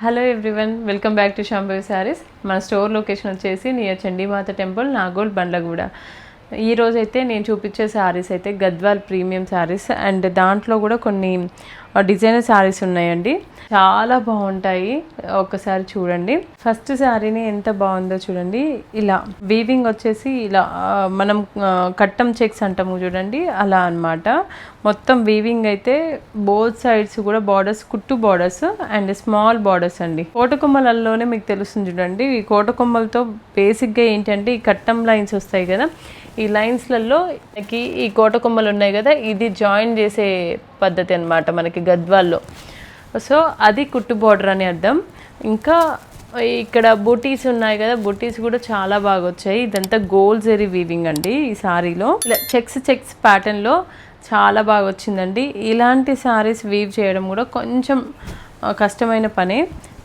Hello everyone, welcome back to Shambhavi saris. మన store location వచ్చేసి near Chandimata temple, Nagole, Bandlaguda. ఈరోజు అయితే నేను చూపించే శారీస్ అయితే గద్వాల్ ప్రీమియం శారీస్ అండ్ దాంట్లో కూడా కొన్ని డిజైనర్ శారీస్ ఉన్నాయండి. చాలా బాగుంటాయి, ఒకసారి చూడండి. ఫస్ట్ శారీని ఎంత బాగుందో చూడండి. ఇలా వీవింగ్ వచ్చేసి ఇలా మనం కట్టం చెక్స్ అంటాము చూడండి, అలా అన్నమాట. మొత్తం వీవింగ్ అయితే బోత్ సైడ్స్ కూడా బార్డర్స్, కుట్టు బార్డర్స్ అండ్ స్మాల్ బార్డర్స్ అండి. కోటకొమ్మలలోనే మీకు తెలుస్తుంది చూడండి. ఈ కోటకొమ్మలతో బేసిక్గా ఏంటంటే ఈ కట్టం లైన్స్ వస్తాయి కదా, ఈ లైన్స్లలో మనకి ఈ కోటకొమ్మలు ఉన్నాయి కదా, ఇది జాయిన్ చేసే పద్ధతి అన్నమాట మనకి గద్వాల్లో. సో అది కుట్టు బార్డర్ అని అర్థం. ఇంకా ఇక్కడ బూటీస్ ఉన్నాయి కదా, బూటీస్ కూడా చాలా బాగా వచ్చాయి. ఇదంతా గోల్డ్ జరీ వీవింగ్ అండి. ఈ సారీలో ఇలా చెక్స్ ప్యాటర్న్లో చాలా బాగా వచ్చిందండి. ఇలాంటి సారీస్ వీవ్ చేయడం కూడా కొంచెం కష్టమైన పనే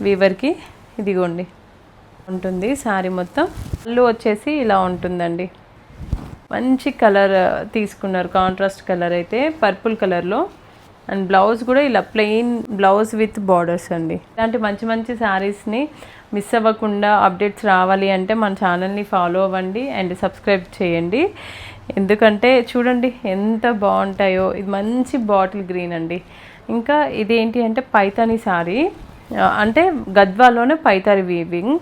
వీవర్కి. ఇదిగోండి ఉంటుంది సారీ మొత్తం. పళ్ళు వచ్చేసి ఇలా ఉంటుందండి. మంచి కలర్ తీసుకున్నారు, కాంట్రాస్ట్ కలర్ అయితే పర్పుల్ కలర్లో. అండ్ బ్లౌజ్ కూడా ఇలా ప్లెయిన్ బ్లౌజ్ విత్ బార్డర్స్ అండి. ఇలాంటి మంచి మంచి శారీస్ని మిస్ అవ్వకుండా అప్డేట్స్ రావాలి అంటే మన ఛానల్ని ఫాలో అవ్వండి అండ్ సబ్స్క్రైబ్ చేయండి. ఎందుకంటే చూడండి ఎంత బాగుంటాయో. ఇది మంచి బాటిల్ గ్రీన్ అండి. ఇంకా ఇదేంటి అంటే పైతానీ శారీ, అంటే గద్వాల్లోనే పైతారి వీవింగ్.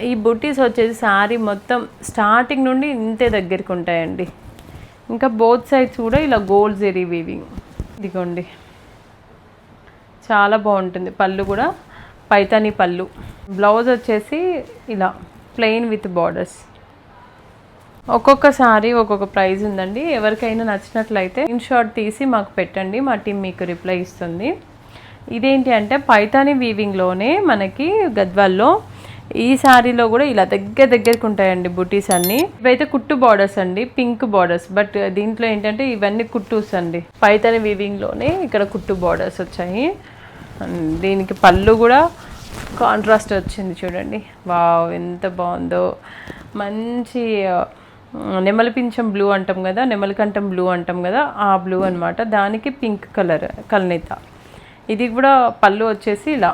ఈ బుటీస్ వచ్చేసి శారీ మొత్తం స్టార్టింగ్ నుండి ఇంతే దగ్గరికి ఉంటాయండి. ఇంకా బోత్ సైడ్స్ కూడా ఇలా గోల్డ్ జెరీ వీవింగ్. ఇదిగోండి చాలా బాగుంటుంది. పళ్ళు కూడా పైతానీ పళ్ళు. బ్లౌజ్ వచ్చేసి ఇలా ప్లెయిన్ విత్ బార్డర్స్. ఒక్కొక్క సారీ ఒక్కొక్క ప్రైస్ ఉందండి. ఎవరికైనా నచ్చినట్లయితే స్క్రీన్ షాట్ తీసి మాకు పెట్టండి, మా టీం మీకు రిప్లై ఇస్తుంది. ఇదేంటి అంటే పైతానీ వీవింగ్లోనే మనకి గద్వాల్లో ఈ శారీలో కూడా ఇలా దగ్గరికి ఉంటాయండి బుటీస్ అన్ని. ఇవైతే కుట్టు బార్డర్స్ అండి, పింక్ బార్డర్స్. బట్ దీంట్లో ఏంటంటే ఇవన్నీ కుట్టూస్ అండి. పైతానీ వీవింగ్లోనే ఇక్కడ కుట్టు బార్డర్స్ వచ్చాయి. దీనికి పళ్ళు కూడా కాంట్రాస్ట్ వచ్చింది చూడండి. వావ్ ఎంత బాగుందో. మంచి నెమలిపించం బ్లూ అంటాం కదా, నెమలికంఠం బ్లూ అంటాం కదా, ఆ బ్లూ అనమాట. దానికి పింక్ కలర్ కల్నేత. ఇది కూడా పళ్ళు వచ్చేసి ఇలా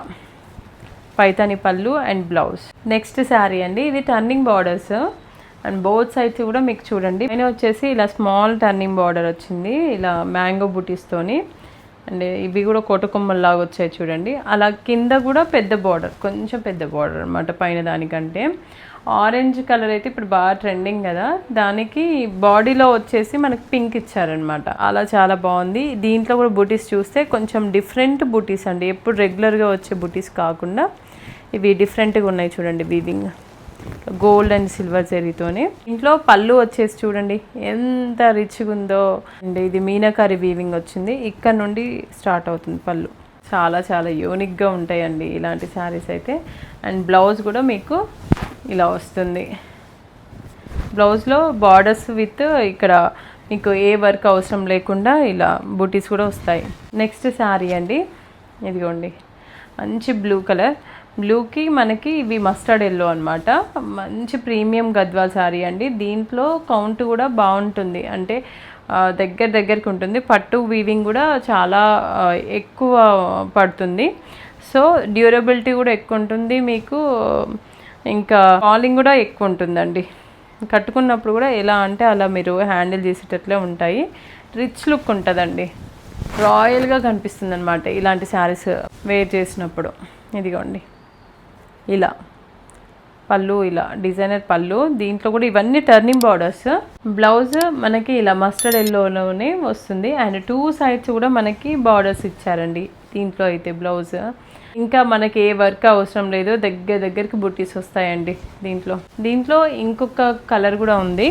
పైతానీ పళ్ళు అండ్ బ్లౌజ్. నెక్స్ట్ శారీ అండి. ఇది turning borders and both sides కూడా మీకు చూడండి. పైన వచ్చేసి ఇలా స్మాల్ టర్నింగ్ బార్డర్ వచ్చింది, ఇలా మ్యాంగో బుటీస్తోని. అండ్ ఇవి కూడా కోటకొమ్మల్లాగా వచ్చాయి చూడండి. అలా కింద కూడా పెద్ద బార్డర్, కొంచెం పెద్ద బార్డర్ అనమాట పైన దానికంటే. ఆరెంజ్ కలర్ అయితే ఇప్పుడు బాగా ట్రెండింగ్ కదా, దానికి బాడీలో వచ్చేసి మనకి పింక్ ఇచ్చారనమాట. అలా చాలా బాగుంది. దీంట్లో కూడా బూటీస్ చూస్తే కొంచెం డిఫరెంట్ బూటీస్ అండి. ఎప్పుడు రెగ్యులర్గా వచ్చే బూటీస్ కాకుండా ఇవి డిఫరెంట్గా ఉన్నాయి చూడండి. వీవింగ్ గోల్డ్ అండ్ సిల్వర్ జరీతోనే. ఇంట్లో పళ్ళు వచ్చేసి చూడండి ఎంత రిచ్గా ఉందో. అండ్ ఇది మీనాకారి వీవింగ్ వచ్చింది, ఇక్కడ నుండి స్టార్ట్ అవుతుంది పళ్ళు. చాలా చాలా యూనిక్గా ఉంటాయండి ఇలాంటి శారీస్ అయితే. అండ్ బ్లౌజ్ కూడా మీకు ఇలా వస్తుంది. బ్లౌజ్లో బార్డర్స్ విత్ ఇక్కడ మీకు ఏ వర్క్ అవసరం లేకుండా ఇలా బూటీస్ కూడా వస్తాయి. నెక్స్ట్ శారీ అండి. ఇదిగోండి మంచి బ్లూ కలర్. బ్లూకి మనకి ఇవి మస్టర్డ్ ఎల్లో అనమాట. మంచి ప్రీమియం గద్వాల్ శారీ అండి. దీంట్లో కౌంట్ కూడా బాగుంటుంది, అంటే దగ్గరికి ఉంటుంది. పట్టు వీవింగ్ కూడా చాలా ఎక్కువ పడుతుంది. సో డ్యూరబిలిటీ కూడా ఎక్కువ ఉంటుంది మీకు. ఇంకా ఫాలింగ్ కూడా ఎక్కువ ఉంటుందండి. కట్టుకున్నప్పుడు కూడా ఎలా అంటే అలా మీరు హ్యాండిల్ చేసేటట్లే ఉంటాయి. రిచ్ లుక్ ఉంటుందండి, రాయల్గా కనిపిస్తుంది అనమాట ఇలాంటి శారీస్ వేర్ చేసినప్పుడు. ఇదిగోండి ఇలా పళ్ళు, ఇలా డిజైనర్ పళ్ళు. దీంట్లో కూడా ఇవన్నీ టర్నింగ్ బార్డర్స్. బ్లౌజ్ మనకి ఇలా మస్టర్డ్ ఎల్లోలోనే వస్తుంది. అండ్ టూ సైడ్స్ కూడా మనకి బార్డర్స్ ఇచ్చారండి దీంట్లో అయితే బ్లౌజ్. ఇంకా మనకి ఏ వర్క్ అవసరం లేదు, దగ్గరికి బుట్టీస్ వస్తాయండి దీంట్లో ఇంకొక కలర్ కూడా ఉంది.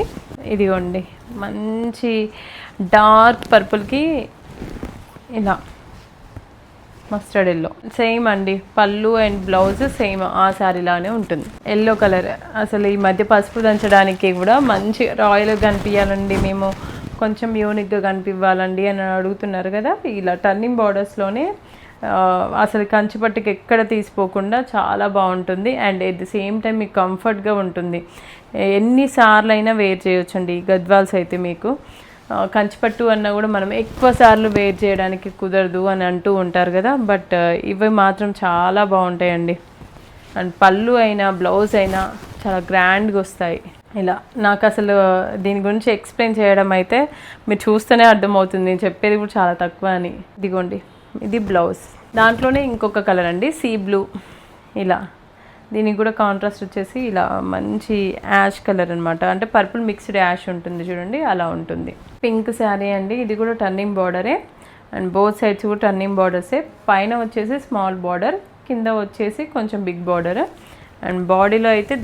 ఇదిగోండి మంచి డార్క్ పర్పుల్కి ఇలా మస్టర్డ్ ఎల్లో. సేమ్ అండి, పళ్ళు అండ్ బ్లౌజ్ సేమ్ ఆ శారీలానే ఉంటుంది. Yellow colour. అసలు ఈ మధ్య పసుపు దంచడానికి కూడా మంచి రాయల్గా కనిపించాలండి, మేము కొంచెం యూనిక్గా కనిపించాలండి అని అడుగుతున్నారు కదా. ఇలా టర్నింగ్ బార్డర్స్లోనే అసలు కంచిపట్టుకి ఎక్కడ తీసిపోకుండా చాలా బాగుంటుంది. And at the same time మీకు కంఫర్ట్గా ఉంటుంది. ఎన్నిసార్లు అయినా వేర్ చేయొచ్చండి ఈ గద్వాల్స్ అయితే మీకు. కంచిపట్టు అన్నా కూడా మనం ఎక్కువ సార్లు వేర్ చేయడానికి కుదరదు అని అంటూ ఉంటారు కదా, బట్ ఇవి మాత్రం చాలా బాగుంటాయండి. అండ్ పళ్ళు అయినా బ్లౌజ్ అయినా చాలా గ్రాండ్గా వస్తాయి. ఇలా నాకు అసలు దీని గురించి ఎక్స్ప్లెయిన్ చేయడం అయితే మీరు చూస్తేనే అర్థమవుతుంది, నేను చెప్పేది కూడా చాలా తక్కువ అని. ఇదిగోండి, ఇది బ్లౌజ్. దాంట్లోనే ఇంకొక కలర్ అండి, సీ బ్లూ. ఇలా దీనికి కూడా కాంట్రాస్ట్ వచ్చేసి ఇలా మంచి యాష్ కలర్ అనమాట, అంటే పర్పుల్ మిక్స్డ్ యాష్ ఉంటుంది చూడండి, అలా ఉంటుంది. పింక్ శారీ అండి, ఇది కూడా టర్నింగ్ బార్డరే అండ్ బోత్ సైడ్స్ కూడా టర్నింగ్ బార్డర్సే. పైన వచ్చేసి స్మాల్ బార్డర్, కింద వచ్చేసి కొంచెం బిగ్ బార్డర్. అండ్ బాడీలో అయితే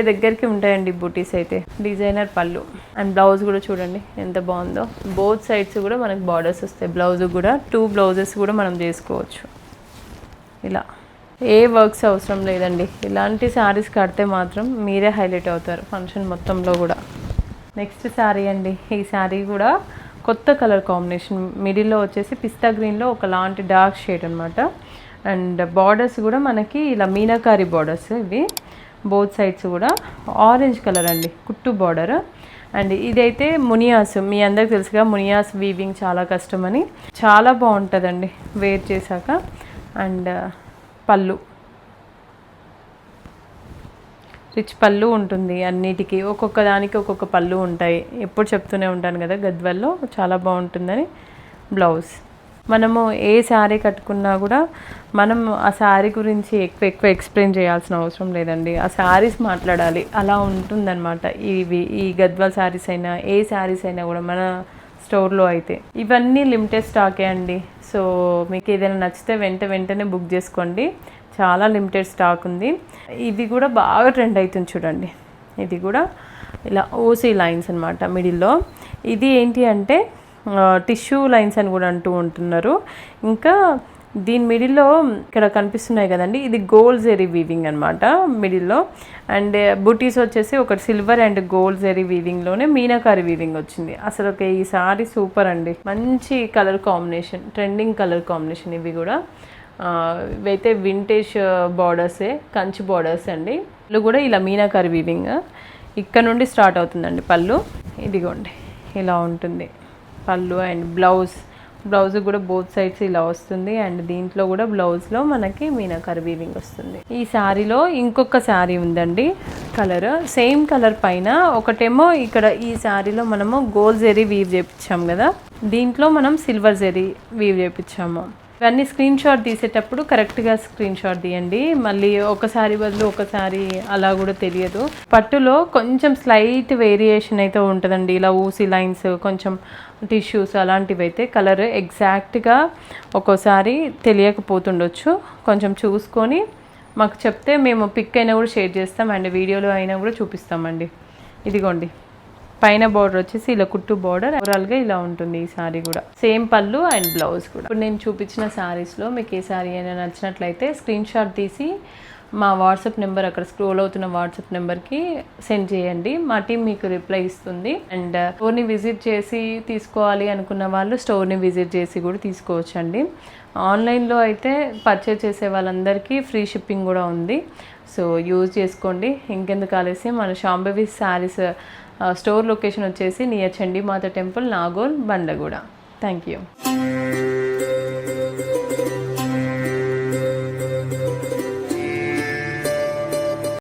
దగ్గరికి ఉంటాయండి బూటీస్ అయితే. డిజైనర్ పళ్ళు అండ్ బ్లౌజ్ కూడా చూడండి ఎంత బాగుందో. బోత్ సైడ్స్ కూడా మనకు బార్డర్స్ వస్తాయి. బ్లౌజ్ కూడా 2 బ్లౌజెస్ కూడా మనం చేసుకోవచ్చు. ఇలా ఏ వర్క్స్ అవసరం లేదండి. ఇలాంటి శారీస్ కడితే మాత్రం మీరే హైలైట్ అవుతారు ఫంక్షన్ మొత్తంలో కూడా. నెక్స్ట్ శారీ అండి, ఈ శారీ కూడా కొత్త కలర్ కాంబినేషన్. మిడిల్లో వచ్చేసి పిస్తా గ్రీన్లో ఒకలాంటి డార్క్ షేడ్ అనమాట. అండ్ బార్డర్స్ కూడా మనకి ఇలా మీనాకారి బార్డర్స్ ఇవి. బోత్ సైడ్స్ కూడా ఆరెంజ్ కలర్ అండి, కుట్టు బార్డర్. అండ్ ఇదైతే మునియాస్, మీ అందరికి తెలుసుగా మునియాస్ వీవింగ్ చాలా కష్టమని. చాలా బాగుంటుందండి వేర్ చేశాక. అండ్ పళ్ళు రిచ్ పళ్ళు ఉంటుంది అన్నిటికీ, ఒక్కొక్క దానికి ఒక్కొక్క పళ్ళు ఉంటాయి. ఎప్పుడు చెప్తూనే ఉంటాను కదా గద్వాల్లో చాలా బాగుంటుందని. బ్లౌజ్ మనము ఏ శారీ కట్టుకున్నా కూడా మనం ఆ శారీ గురించి ఎక్కువ ఎక్స్ప్లెయిన్ చేయాల్సిన అవసరం లేదండి, ఆ శారీస్ మాట్లాడాలి, అలా ఉంటుందన్నమాట. ఈ గద్వాల్ శారీస్ అయినా ఏ శారీస్ అయినా కూడా మన స్టోర్లో అయితే ఇవన్నీ లిమిటెడ్ స్టాకే అండి. సో మీకు ఏదైనా నచ్చితే వెంటనే బుక్ చేసుకోండి, చాలా లిమిటెడ్ స్టాక్ ఉంది. ఇది కూడా బాగా ట్రెండ్ అవుతుంది చూడండి. ఇది కూడా ఇలా ఓసీ లైన్స్ అనమాట మిడిల్లో. ఇది ఏంటి అంటే టిష్యూ లైన్స్ అని కూడా అంటూ ఉంటున్నారు. ఇంకా దీని మిడిల్లో ఇక్కడ కనిపిస్తున్నాయి కదండి, ఇది గోల్డ్ జెరీ వీవింగ్ అనమాట మిడిల్లో. అండ్ బుటీస్ వచ్చేసి ఒకటి సిల్వర్ అండ్ గోల్డ్ జెరీ వీవింగ్లోనే మీనాకారి వీవింగ్ వచ్చింది. అసలు ఈ సారీ సూపర్ అండి, మంచి colour combination, trending colour combination. ఇవి కూడా ఇవైతే వింటేజ్ బార్డర్సే, కంచి బార్డర్స్ అండి. పళ్ళు కూడా ఇలా మీనాకారి వీవింగ్ ఇక్కడ నుండి స్టార్ట్ అవుతుందండి పళ్ళు. ఇదిగోండి ఇలా ఉంటుంది పళ్ళు. అండ్ బ్లౌజ్ కూడా బోత్ సైడ్స్ ఇలా వస్తుంది. అండ్ దీంట్లో కూడా బ్లౌజ్లో మనకి మీనాకారి వీవింగ్ వస్తుంది. ఈ శారీలో ఇంకొక శారీ ఉందండి, కలర్ సేమ్ కలర్ పైన ఒకటేమో ఇక్కడ ఈ శారీలో మనము గోల్డ్ జెరీ వీవ్ చేయించాము కదా, దీంట్లో మనం సిల్వర్ జెరీ వీవ్ చేయించాము. ఇవన్నీ స్క్రీన్ షాట్ తీసేటప్పుడు కరెక్ట్గా స్క్రీన్ షాట్ తీయండి, మళ్ళీ ఒకసారి బదులు ఒకసారి అలా కూడా తెలియదు. పట్టులో కొంచెం స్లైట్ వేరియేషన్ అయితే ఉంటుందండి, ఇలా ఊసి లైన్స్, కొంచెం టిష్యూస్ అలాంటివి అయితే కలర్ ఎగ్జాక్ట్గా ఒక్కోసారి తెలియకపోతుండొచ్చు. కొంచెం చూసుకొని మాకు చెప్తే మేము పిక్ అయినా కూడా షేర్ చేస్తాం అండ్ వీడియోలో అయినా కూడా చూపిస్తామండి. ఇదిగోండి పైన బార్డర్ వచ్చేసి ఇలా కుట్టు బార్డర్, ఓవరాల్గా ఇలా ఉంటుంది ఈ శారీ కూడా. సేమ్ పళ్ళు అండ్ బ్లౌజ్ కూడా. ఇప్పుడు నేను చూపించిన శారీస్లో మీకు ఏ శారీ అయినా నచ్చినట్లయితే స్క్రీన్ షాట్ తీసి మా వాట్సాప్ నెంబర్, అక్కడ స్క్రోల్ అవుతున్న వాట్సాప్ నెంబర్కి సెండ్ చేయండి, మా టీం మీకు రిప్లై ఇస్తుంది. అండ్ స్టోర్ని విజిట్ చేసి తీసుకోవాలి అనుకున్న వాళ్ళు స్టోర్ని విజిట్ చేసి కూడా తీసుకోవచ్చండి. ఆన్లైన్లో అయితే పర్చేజ్ చేసే వాళ్ళందరికీ ఫ్రీ షిప్పింగ్ కూడా ఉంది, సో యూజ్ చేసుకోండి. ఇంకెందుకు ఆలస్యం, మన శాంభవి శారీస్ స్టోర్ లొకేషన్ వచ్చేసి near Chandimata temple, Nagole, Bandlaguda. Thank you.